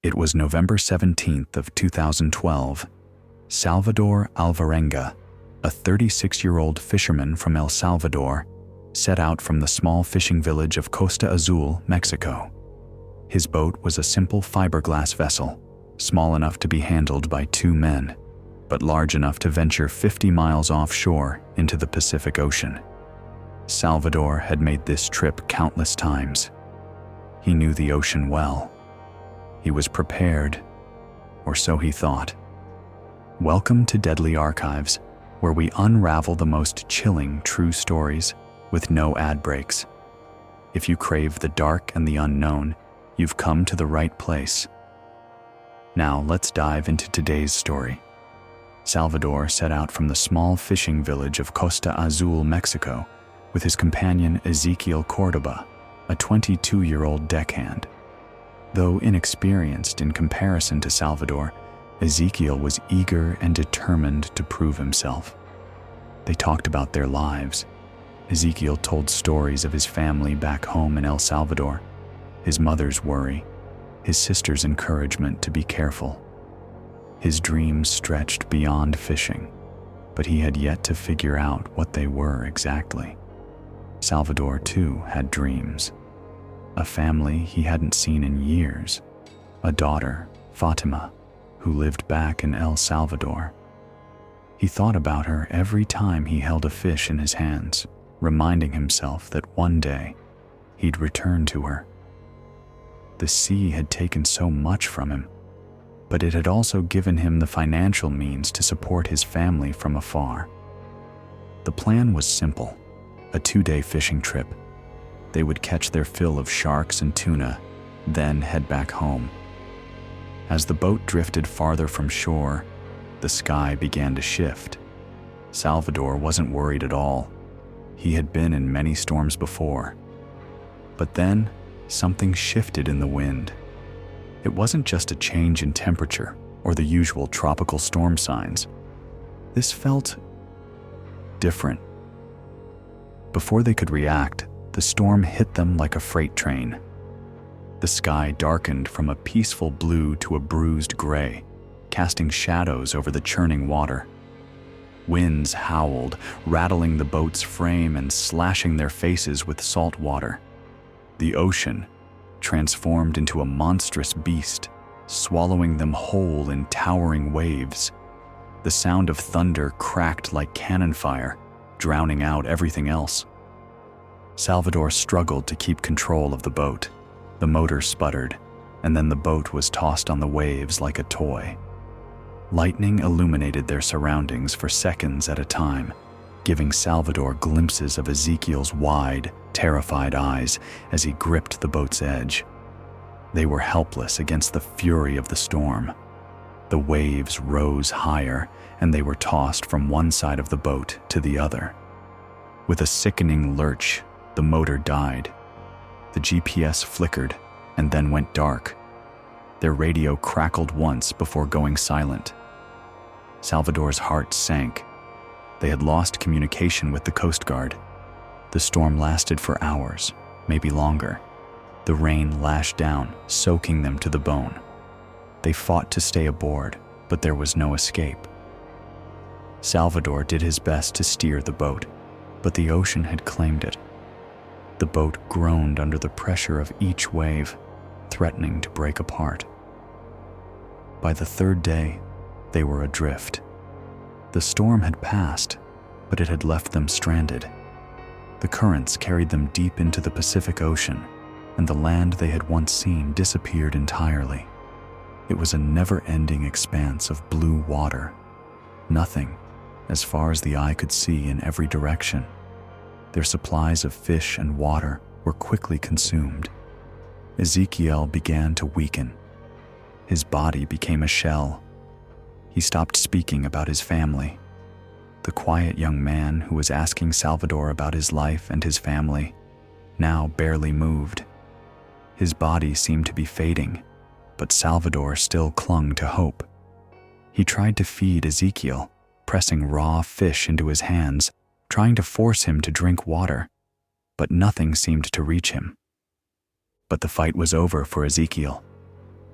It was November 17th of 2012. Salvador Alvarenga, a 36-year-old fisherman from El Salvador, set out from the small fishing village of Costa Azul, Mexico. His boat was a simple fiberglass vessel, small enough to be handled by 2 men, but large enough to venture 50 miles offshore into the Pacific Ocean. Salvador had made this trip countless times. He knew the ocean well. He was prepared, or so he thought. Welcome to Deadly Archives, where we unravel the most chilling true stories with no ad breaks. If you crave the dark and the unknown, you've come to the right place. Now let's dive into today's story. Salvador set out from the small fishing village of Costa Azul, Mexico, with his companion Ezequiel Cordoba, a 22-year-old deckhand. Though inexperienced in comparison to Salvador, Ezequiel was eager and determined to prove himself. They talked about their lives. Ezequiel told stories of his family back home in El Salvador, his mother's worry, his sister's encouragement to be careful. His dreams stretched beyond fishing, but he had yet to figure out what they were exactly. Salvador, too, had dreams. A family he hadn't seen in years. A daughter, Fatima, who lived back in El Salvador. He thought about her every time he held a fish in his hands, reminding himself that one day he'd return to her. The sea had taken so much from him, but it had also given him the financial means to support his family from afar. The plan was simple: a 2-day fishing trip. They would catch their fill of sharks and tuna, then head back home. As the boat drifted farther from shore, the sky began to shift. Salvador wasn't worried at all. He had been in many storms before. But then, something shifted in the wind. It wasn't just a change in temperature or the usual tropical storm signs. This felt different. Before they could react, the storm hit them like a freight train. The sky darkened from a peaceful blue to a bruised gray, casting shadows over the churning water. Winds howled, rattling the boat's frame and slashing their faces with salt water. The ocean transformed into a monstrous beast, swallowing them whole in towering waves. The sound of thunder cracked like cannon fire, drowning out everything else. Salvador struggled to keep control of the boat. The motor sputtered, and then the boat was tossed on the waves like a toy. Lightning illuminated their surroundings for seconds at a time, giving Salvador glimpses of Ezequiel's wide, terrified eyes as he gripped the boat's edge. They were helpless against the fury of the storm. The waves rose higher, and they were tossed from one side of the boat to the other. With a sickening lurch, the motor died. The GPS flickered and then went dark. Their radio crackled once before going silent. Salvador's heart sank. They had lost communication with the Coast Guard. The storm lasted for hours, maybe longer. The rain lashed down, soaking them to the bone. They fought to stay aboard, but there was no escape. Salvador did his best to steer the boat, but the ocean had claimed it. The boat groaned under the pressure of each wave, threatening to break apart. By the 3rd day, they were adrift. The storm had passed, but it had left them stranded. The currents carried them deep into the Pacific Ocean, and the land they had once seen disappeared entirely. It was a never-ending expanse of blue water. Nothing, as far as the eye could see, in every direction. Their supplies of fish and water were quickly consumed. Ezequiel began to weaken. His body became a shell. He stopped speaking about his family. The quiet young man who was asking Salvador about his life and his family now barely moved. His body seemed to be fading, but Salvador still clung to hope. He tried to feed Ezequiel, pressing raw fish into his hands, trying to force him to drink water, but nothing seemed to reach him. But the fight was over for Ezequiel.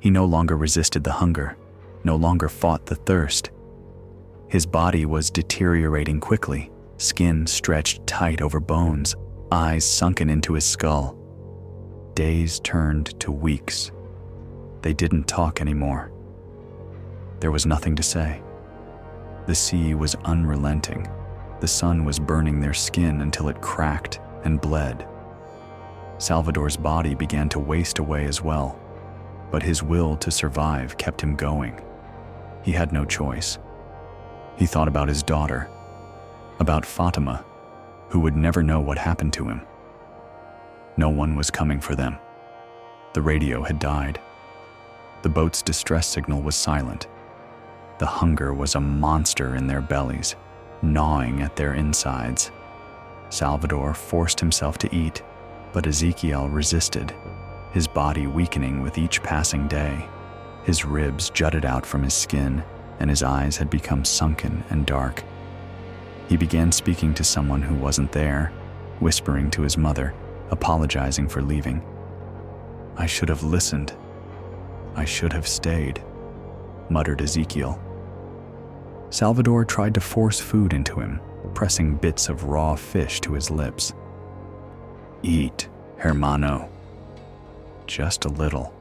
He no longer resisted the hunger, no longer fought the thirst. His body was deteriorating quickly, skin stretched tight over bones, eyes sunken into his skull. Days turned to weeks. They didn't talk anymore. There was nothing to say. The sea was unrelenting. The sun was burning their skin until it cracked and bled. Salvador's body began to waste away as well, but his will to survive kept him going. He had no choice. He thought about his daughter, about Fatima, who would never know what happened to him. No one was coming for them. The radio had died. The boat's distress signal was silent. The hunger was a monster in their bellies, gnawing at their insides. Salvador forced himself to eat, but Ezekiel resisted, his body weakening with each passing day. His ribs jutted out from his skin, and his eyes had become sunken and dark. He began speaking to someone who wasn't there, whispering to his mother, apologizing for leaving. "I should have listened. I should have stayed," muttered Ezekiel. Salvador tried to force food into him, pressing bits of raw fish to his lips. "Eat, hermano." "Just a little,"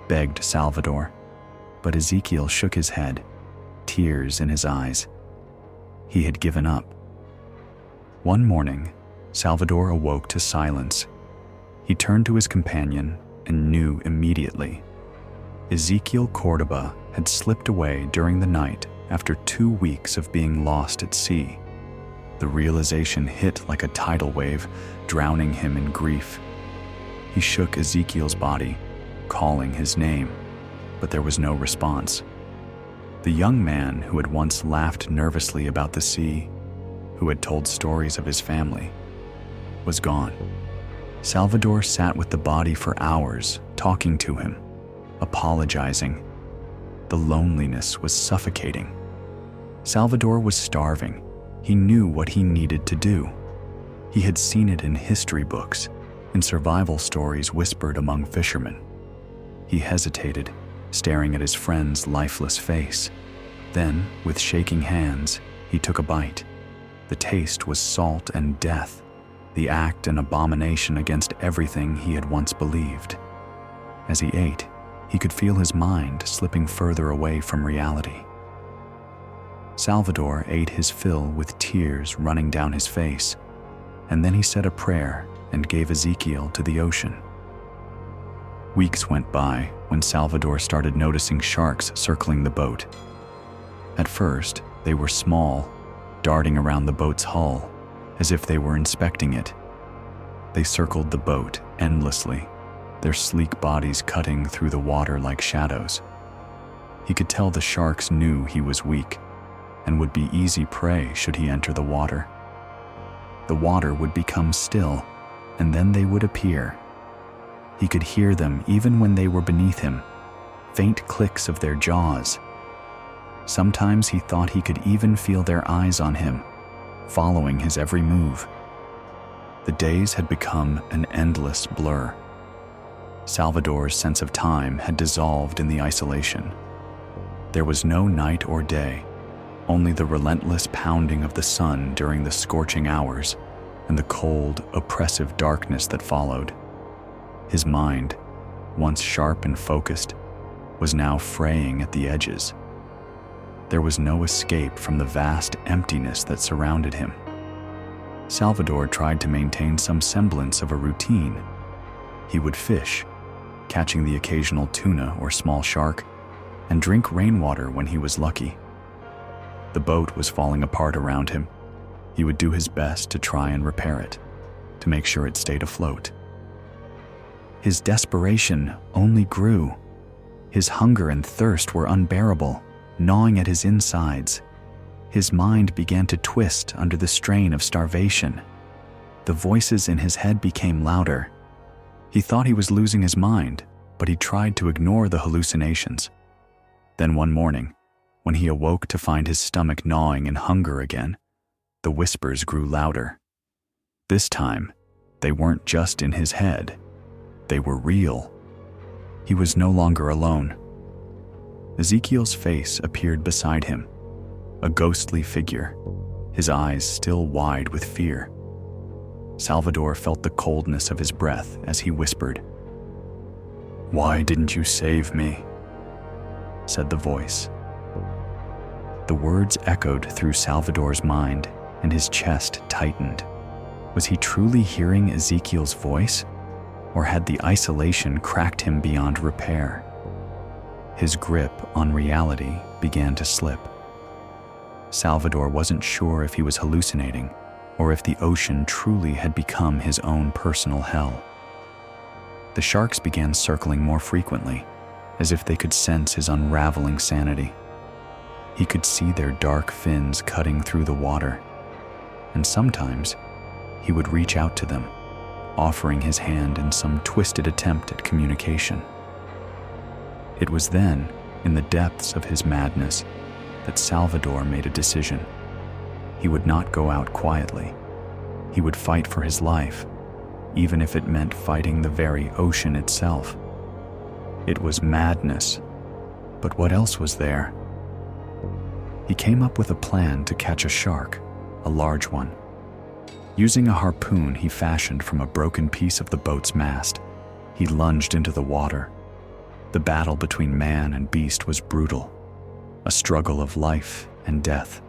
begged Salvador, but Ezekiel shook his head, tears in his eyes. He had given up. One morning, Salvador awoke to silence. He turned to his companion and knew immediately. Ezekiel Cordoba had slipped away during the night after 2 weeks of being lost at sea. The realization hit like a tidal wave, drowning him in grief. He shook Ezekiel's body, calling his name, but there was no response. The young man who had once laughed nervously about the sea, who had told stories of his family, was gone. Salvador sat with the body for hours, talking to him, apologizing. The loneliness was suffocating. Salvador was starving. He knew what he needed to do. He had seen it in history books, in survival stories whispered among fishermen. He hesitated, staring at his friend's lifeless face. Then, with shaking hands, he took a bite. The taste was salt and death, the act an abomination against everything he had once believed. As he ate, he could feel his mind slipping further away from reality. Salvador ate his fill with tears running down his face, and then he said a prayer and gave Ezekiel to the ocean. Weeks went by when Salvador started noticing sharks circling the boat. At first, they were small, darting around the boat's hull, as if they were inspecting it. They circled the boat endlessly, their sleek bodies cutting through the water like shadows. He could tell the sharks knew he was weak and would be easy prey should he enter the water. The water would become still, and then they would appear. He could hear them even when they were beneath him, faint clicks of their jaws. Sometimes he thought he could even feel their eyes on him, following his every move. The days had become an endless blur. Salvador's sense of time had dissolved in the isolation. There was no night or day, only the relentless pounding of the sun during the scorching hours and the cold, oppressive darkness that followed. His mind, once sharp and focused, was now fraying at the edges. There was no escape from the vast emptiness that surrounded him. Salvador tried to maintain some semblance of a routine. He would fish, catching the occasional tuna or small shark, and drink rainwater when he was lucky. The boat was falling apart around him. He would do his best to try and repair it, to make sure it stayed afloat. His desperation only grew. His hunger and thirst were unbearable, gnawing at his insides. His mind began to twist under the strain of starvation. The voices in his head became louder. He thought he was losing his mind, but he tried to ignore the hallucinations. Then one morning, when he awoke to find his stomach gnawing in hunger again, the whispers grew louder. This time, they weren't just in his head. They were real. He was no longer alone. Ezekiel's face appeared beside him, a ghostly figure, his eyes still wide with fear. Salvador felt the coldness of his breath as he whispered, "Why didn't you save me?" said the voice. The words echoed through Salvador's mind, and his chest tightened. Was he truly hearing Ezekiel's voice, or had the isolation cracked him beyond repair? His grip on reality began to slip. Salvador wasn't sure if he was hallucinating, or if the ocean truly had become his own personal hell. The sharks began circling more frequently, as if they could sense his unraveling sanity. He could see their dark fins cutting through the water, and sometimes he would reach out to them, offering his hand in some twisted attempt at communication. It was then, in the depths of his madness, that Salvador made a decision. He would not go out quietly. He would fight for his life, even if it meant fighting the very ocean itself. It was madness, but what else was there? He came up with a plan to catch a shark, a large one. Using a harpoon he fashioned from a broken piece of the boat's mast, he lunged into the water. The battle between man and beast was brutal, a struggle of life and death.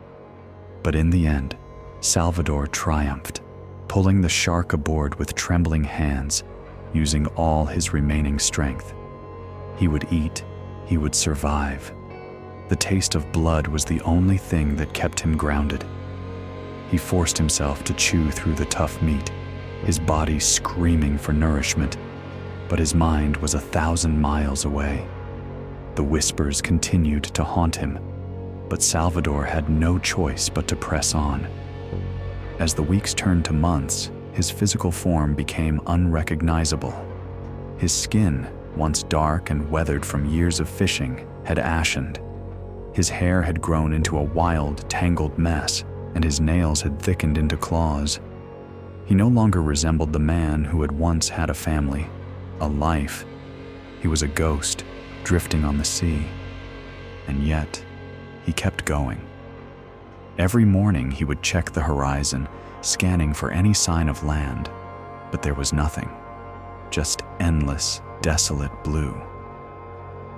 But in the end, Salvador triumphed, pulling the shark aboard with trembling hands, using all his remaining strength. He would eat, he would survive. The taste of blood was the only thing that kept him grounded. He forced himself to chew through the tough meat, his body screaming for nourishment, but his mind was 1,000 miles away. The whispers continued to haunt him, but Salvador had no choice but to press on. As the weeks turned to months, his physical form became unrecognizable. His skin, once dark and weathered from years of fishing, had ashened. His hair had grown into a wild, tangled mess, and his nails had thickened into claws. He no longer resembled the man who had once had a family, a life. He was a ghost, drifting on the sea. And yet, he kept going. Every morning he would check the horizon, scanning for any sign of land, but there was nothing. Just endless, desolate blue.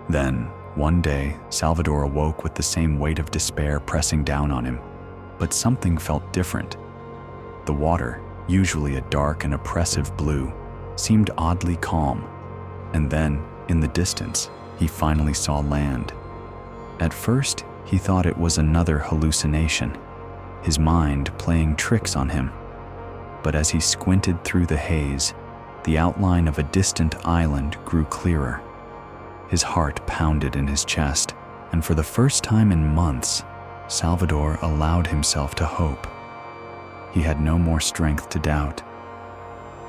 Then, one day, Salvador awoke with the same weight of despair pressing down on him, but something felt different. The water, usually a dark and oppressive blue, seemed oddly calm, and then, in the distance, he finally saw land. At first, he thought it was another hallucination, his mind playing tricks on him. But as he squinted through the haze, the outline of a distant island grew clearer. His heart pounded in his chest, and for the first time in months, Salvador allowed himself to hope. He had no more strength to doubt.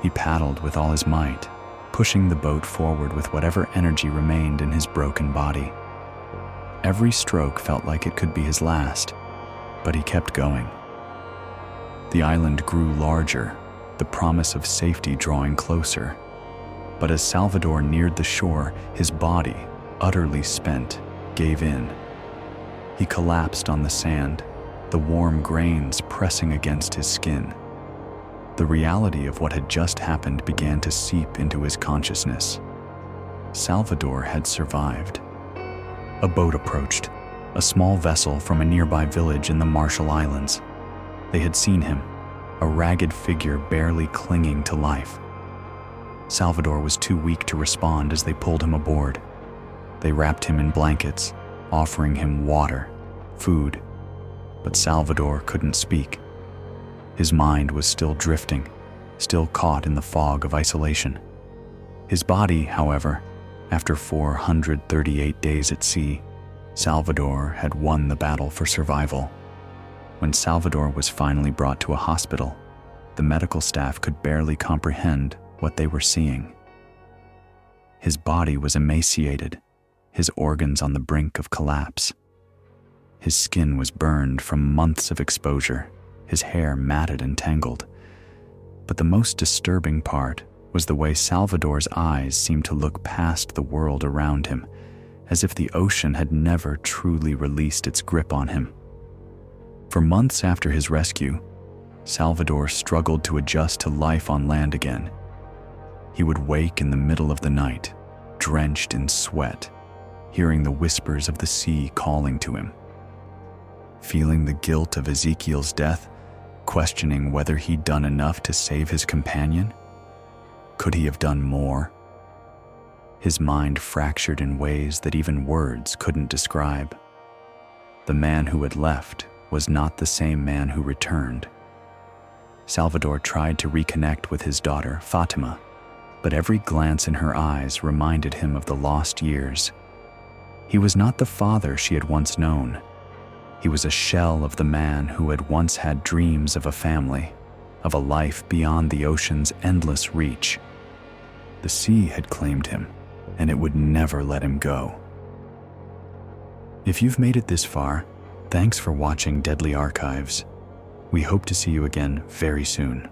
He paddled with all his might, pushing the boat forward with whatever energy remained in his broken body. Every stroke felt like it could be his last, but he kept going. The island grew larger, the promise of safety drawing closer. But as Salvador neared the shore, his body, utterly spent, gave in. He collapsed on the sand, the warm grains pressing against his skin. The reality of what had just happened began to seep into his consciousness. Salvador had survived. A boat approached, a small vessel from a nearby village in the Marshall Islands. They had seen him, a ragged figure barely clinging to life. Salvador was too weak to respond as they pulled him aboard. They wrapped him in blankets, offering him water, food, but Salvador couldn't speak. His mind was still drifting, still caught in the fog of isolation. His body, however, after 438 days at sea, Salvador had won the battle for survival. When Salvador was finally brought to a hospital, the medical staff could barely comprehend what they were seeing. His body was emaciated, his organs on the brink of collapse. His skin was burned from months of exposure, his hair matted and tangled. But the most disturbing part was the way Salvador's eyes seemed to look past the world around him, as if the ocean had never truly released its grip on him. For months after his rescue, Salvador struggled to adjust to life on land again. He would wake in the middle of the night, drenched in sweat, hearing the whispers of the sea calling to him. Feeling the guilt of Ezekiel's death, questioning whether he'd done enough to save his companion. Could he have done more? His mind fractured in ways that even words couldn't describe. The man who had left was not the same man who returned. Salvador tried to reconnect with his daughter, Fatima, but every glance in her eyes reminded him of the lost years. He was not the father she had once known. He was a shell of the man who had once had dreams of a family, of a life beyond the ocean's endless reach. The sea had claimed him, and it would never let him go. If you've made it this far, thanks for watching Deadly Archives. We hope to see you again very soon.